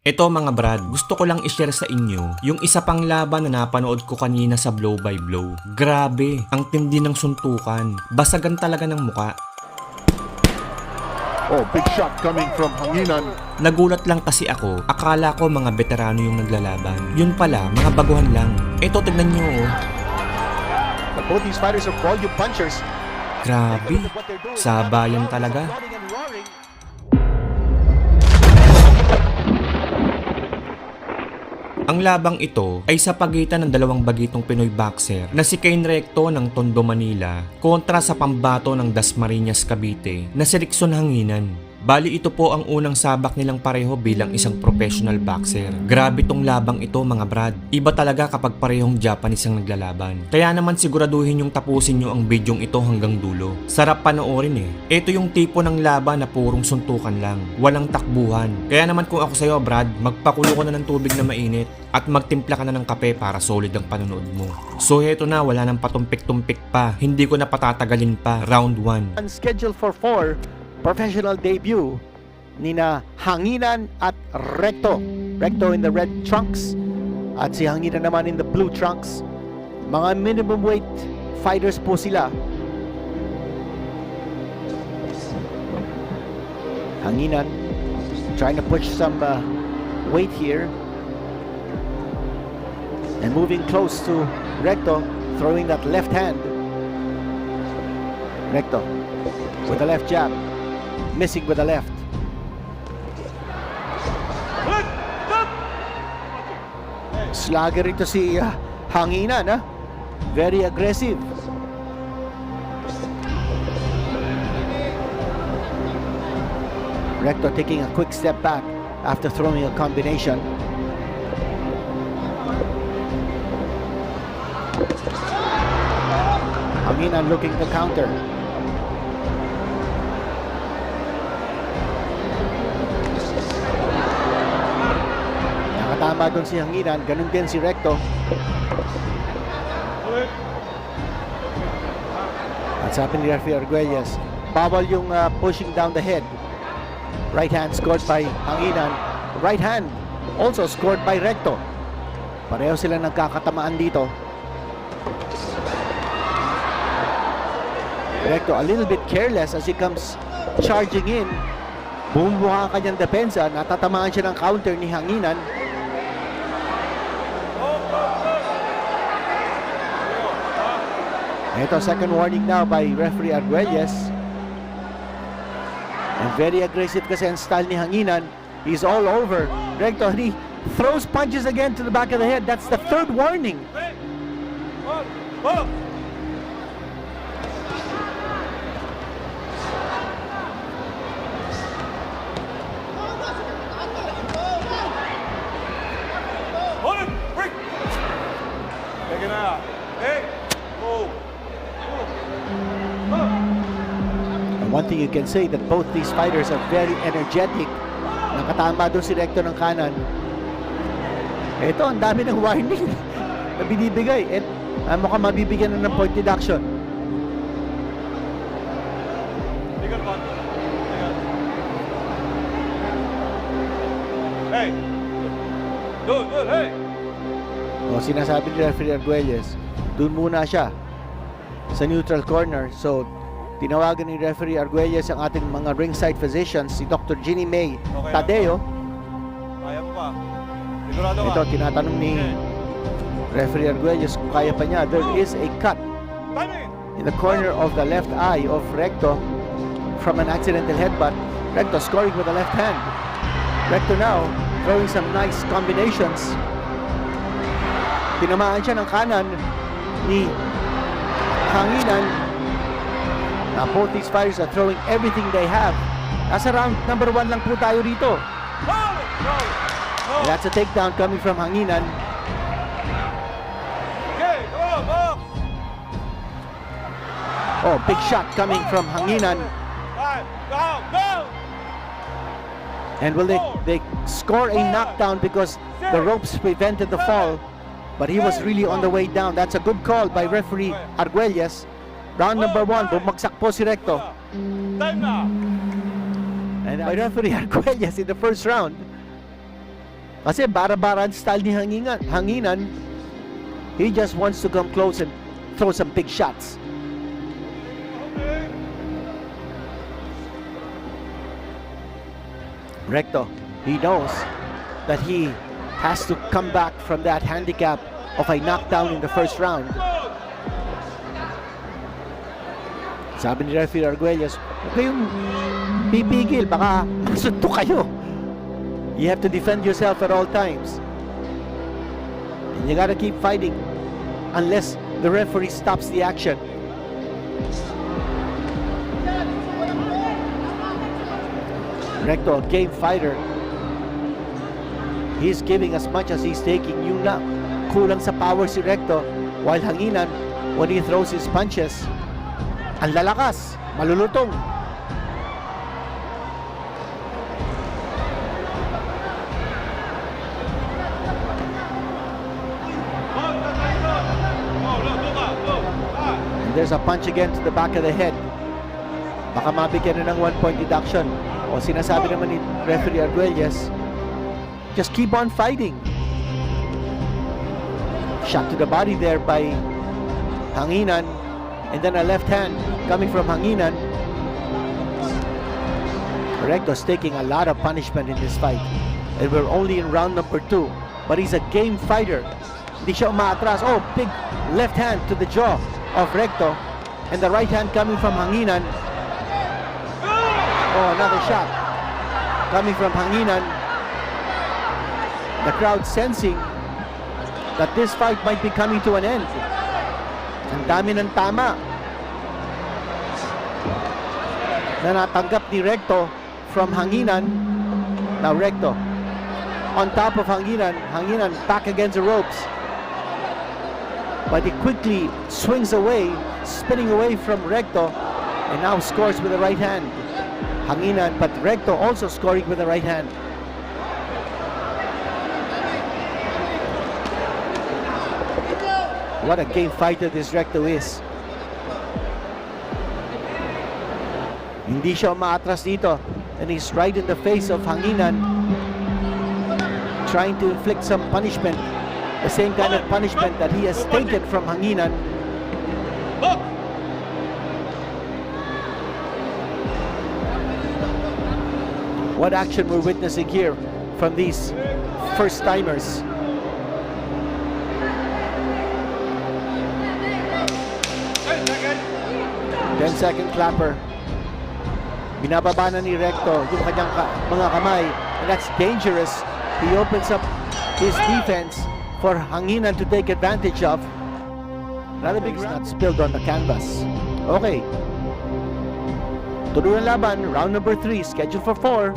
Eto mga brad, gusto ko lang i-share sa inyo yung isa pang laban na napanood ko kanina sa Blow by Blow. Grabe, ang tindi ng suntukan. Basagan talaga ng muka. Oh, big shot coming from Hanginan. Nagulat lang kasi ako, akala ko mga veterano yung naglalaban. Yun pala, mga baguhan lang. Eto, tignan nyo oh. But both these fighters are volume punchers. Grabe, sabayan talaga. Ang labang ito ay sa pagitan ng dalawang bagitong Pinoy boxer na si Kane Recto ng Tondo, Manila kontra sa pambato ng Dasmariñas, Cavite na si Rickson Hanginan. Bali ito po ang unang sabak nilang pareho bilang isang professional boxer. Grabe tong labang ito mga brad. Iba talaga kapag parehong Japanese ang naglalaban. Kaya naman siguraduhin yung tapusin nyo ang bidyong ito hanggang dulo. Sarap panoorin eh. Ito yung tipo ng laban na purong suntukan lang. Walang takbuhan. Kaya naman kung ako sa'yo brad, magpakulo ka na ng tubig na mainit at magtimpla ka na ng kape para solid ang panonood mo. So heto na, wala nang patumpik-tumpik pa. Hindi ko na patatagalin pa. Round 1. Scheduled for 4 professional debut nina Hanginan at Recto. Recto in the red trunks at si Hanginan naman in the blue trunks. Mga minimum weight fighters po sila. Hanginan trying to push some weight here and moving close to Recto, throwing that left hand. Recto with the left jab, missing with the left. Slugger ito si Hanginan, ha? Very aggressive. Recto taking a quick step back after throwing a combination. Hanginan looking to counter. Tama doon si Hanginan, ganun din si Recto. At sabi ni referee Arguelles, bawal yung pushing down the head. Right hand scored by Hanginan. Right hand also scored by Recto. Pareho sila nagkakatamaan dito. Recto a little bit careless as he comes charging in. Bumubuha ka niyang depensa, natatamaan siya ng counter ni Hanginan. Ito, second warning now by referee Arguelles. And very aggressive kasi ang style ni Hanginan. He's all over Recto. He throws punches again to the back of the head. That's the third warning. One thing you can say that both these fighters are very energetic. Nakatama doon si Recto ng kanan. Ito, ang dami ng warning na binibigay. At mukhang mabibigyan na ng point deduction. Hey! Good, hey! O, sinasabi ni referee Arguelles, doon muna siya sa neutral corner. So, tinawagan ni referee Arguelles ang ating mga ringside physicians, si Dr. Ginny May Tadeo. Kaya mo pa. Sigurado ka. Ito, tinatanong ni referee Arguelles kung kaya pa niya. There is a cut in the corner of the left eye of Recto from an accidental headbutt. Recto scoring with the left hand. Recto now throwing some nice combinations. Tinamaan siya ng kanan ni Hanginan. Now both these fighters are throwing everything they have. Nasa round number 1 lang po tayo rito. And that's a takedown coming from Hanginan. Oh, big shot coming from Hanginan. And will they score a knockdown because the ropes prevented the fall? But he was really on the way down. That's a good call by referee Arguelles. Round number 1, bumagsak po si Recto. And by referee Arguelles in the first round. Kasi bara-baran style ni Hanginan, he just wants to come close and throw some big shots. Recto, he knows that he has to come back from that handicap of a knockdown in the first round. Sabi ni referee Arguelles, huwag kayong pipigil, baka masuntok kayo. You have to defend yourself at all times. And you gotta keep fighting unless the referee stops the action. Recto, a game fighter. He's giving as much as he's taking. Yung na kulang sa power si Recto, while Hanginan, when he throws his punches, ang lalakas, malulutong. And there's a punch again to the back of the head. Baka mabigyan na ng 1-point deduction. O sinasabi naman ni referee Arguelles, just keep on fighting. Shot to the body there by Hanginan, and then a left hand coming from Hanginan. Recto's taking a lot of punishment in this fight, and we're only in round number 2, but he's a game fighter. Hindi siya umaatras. Oh, big left hand to the jaw of Recto, and the right hand coming from Hanginan. Oh, another shot coming from Hanginan. The crowd sensing that this fight might be coming to an end. Ang dami ng tama na natanggap ni Recto from Hanginan. Now Recto on top of Hanginan. Hanginan back against the ropes, but he quickly swings away, spinning away from Recto, and now scores with the right hand. Hanginan, but Recto also scoring with the right hand. What a game fighter this Recto is. Hindi siya umaatras dito, and he's right in the face of Hanginan, trying to inflict some punishment, the same kind of punishment that he has taken from Hanginan. What action we're witnessing here from these first-timers. Ten-second clapper. Binababa na ni Recto yung kanyang mga kamay, and that's dangerous. He opens up his defense for Hanginan to take advantage of. Another big round spilled on the canvas. Okay. Tuloy ang laban, round number 3, scheduled for 4.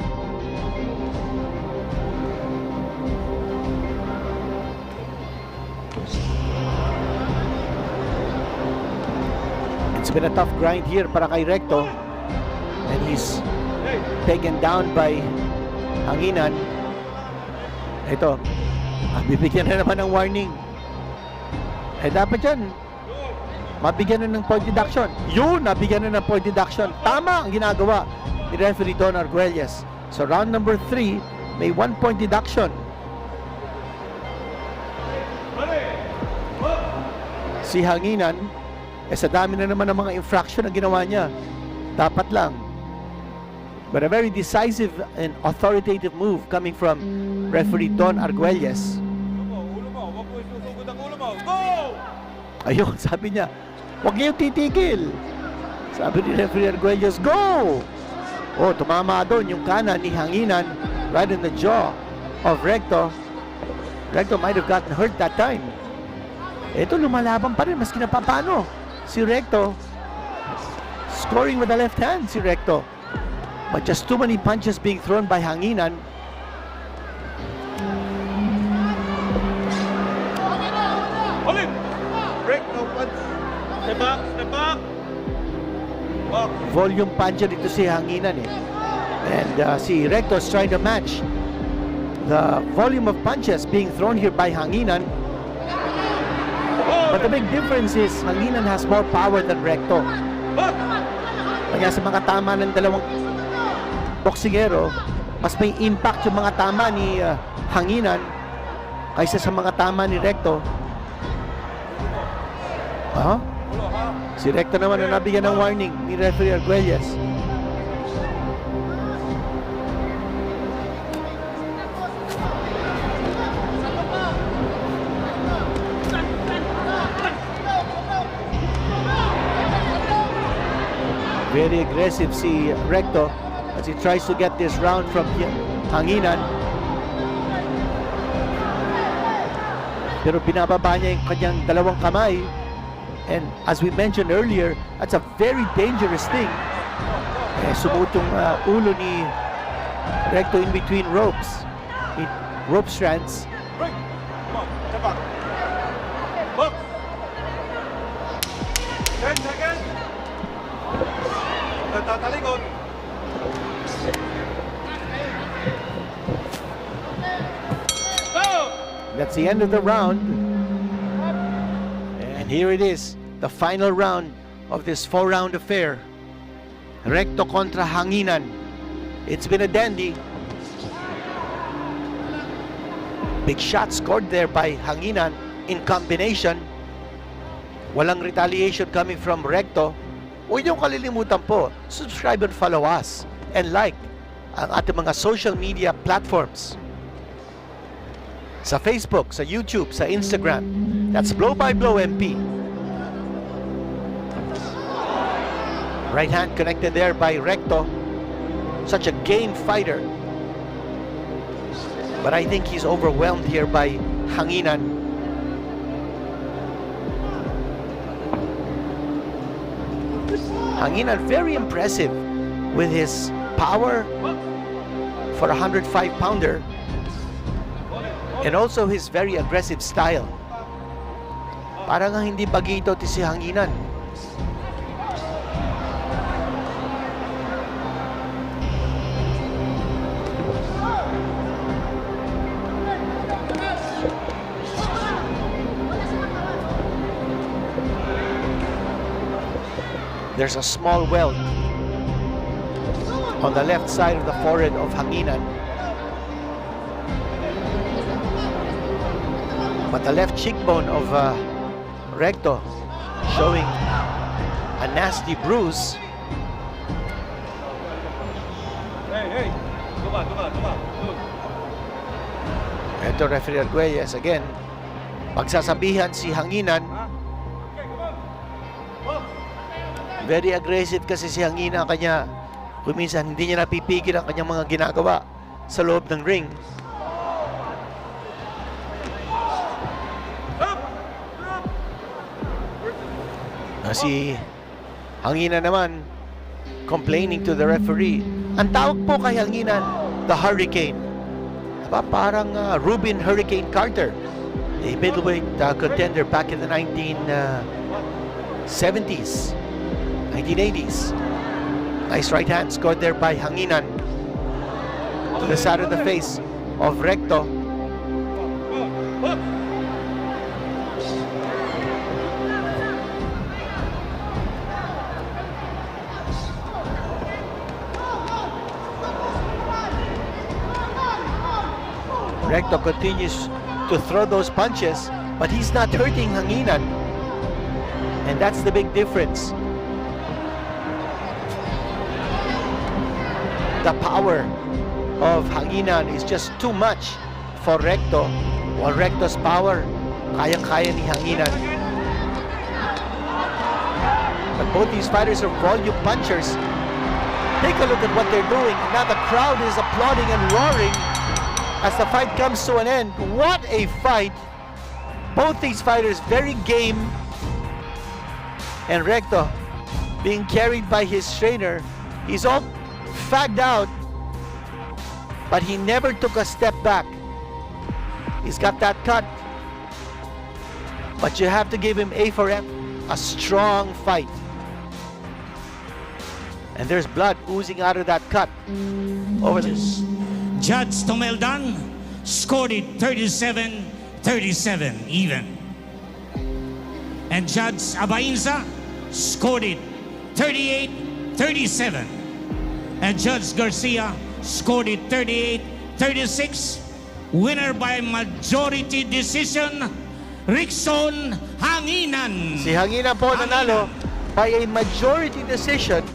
It's been a tough grind here para kay Recto, and he's taken down by Hanginan. Ito, bibigyan na naman ng warning. Dapat yan, mabigyan na ng point deduction. Yun, nabigyan na ng point deduction. Tama ang ginagawa ni referee Don Arguelles. So round number 3, may 1-point deduction. Si Hanginan, sa dami na naman ng mga infraction na ginawa niya, dapat lang. But a very decisive and authoritative move coming from referee Don Arguelles. Ulo mo, wag mo isusugod ang ulo mo. Go! Ayun, sabi niya, huwag niyo titigil. Sabi ni referee Arguelles, go! Oh, tumama doon yung kanan ni Hanginan right in the jaw of Recto. Recto might have gotten hurt that time. Ito, lumalaban pa rin, maski na paano. Si Recto, scoring with the left hand, si Recto. But just too many punches being thrown by Hanginan. Hold it! Break, no punch. Step back, step back. Back. Volume puncher dito si Hanginan eh. And si Recto is trying to match the volume of punches being thrown here by Hanginan. But the big difference is Hanginan has more power than Recto. Kaya sa mga tama ng dalawang boksingero, mas may impact yung mga tama ni Hanginan kaysa sa mga tama ni Recto. Si Recto naman na nabigyan ng warning ni referee Arguelles. Very aggressive si Recto as he tries to get this round from Hanginan. Pero binababa niya yung kanyang dalawang kamay. And as we mentioned earlier, that's a very dangerous thing. Sumutong ulo ni Recto in between ropes. Rope strands. Break. Come on. Step back. Box. 10 seconds. Tatalikod. Go! That's the end of the round. And here it is, the final round of this 4-round affair. Recto contra Hanginan. It's been a dandy. Big shot scored there by Hanginan in combination. Walang retaliation coming from Recto. Huwag niyong kalilimutan po, subscribe and follow us and like ang ating mga social media platforms. Sa Facebook, sa YouTube, sa Instagram. That's Blow by Blow MP. Right hand connected there by Recto. Such a game fighter. But I think he's overwhelmed here by Hanginan. Hanginan very impressive with his power for a 105-pounder and also his very aggressive style. Parang nga hindi bagito si Hanginan. There's a small welt on the left side of the forehead of Hanginan. But the left cheekbone of Recto showing a nasty bruise. Hey. Tuka. Ito referee Arguelles again. Pagsasabihan si Hanginan. Okay, come on. Box. Very aggressive kasi si Hanginan kanya. Kung minsan hindi niya napipigil ang kanyang mga ginagawa sa loob ng ring. Si Hanginan naman complaining to the referee. Ang tawag po kay Hanginan, the Hurricane. Diba? Parang Rubin Hurricane Carter, a middleweight contender back in the 1970s, 1980s. Nice right hand scored there by Hanginan to the side of the face of Recto. Box. Recto continues to throw those punches, but he's not hurting Hanginan. And that's the big difference. The power of Hanginan is just too much for Recto, while Recto's power, kayang-kaya ni Hanginan. But both these fighters are volume punchers. Take a look at what they're doing. Now the crowd is applauding and roaring as the fight comes to an end. What a fight! Both these fighters very game. And Recto being carried by his trainer. He's all fagged out, but he never took a step back. He's got that cut, but you have to give him A for effort. A strong fight. And there's blood oozing out of that cut over this. Judge Tomeldan scored it 37-37 even. And Judge Abainza scored it 38-37. And Judge Garcia scored it 38-36. Winner by majority decision, Rickson Hanginan. Si Hanginan po nanalo by a majority decision.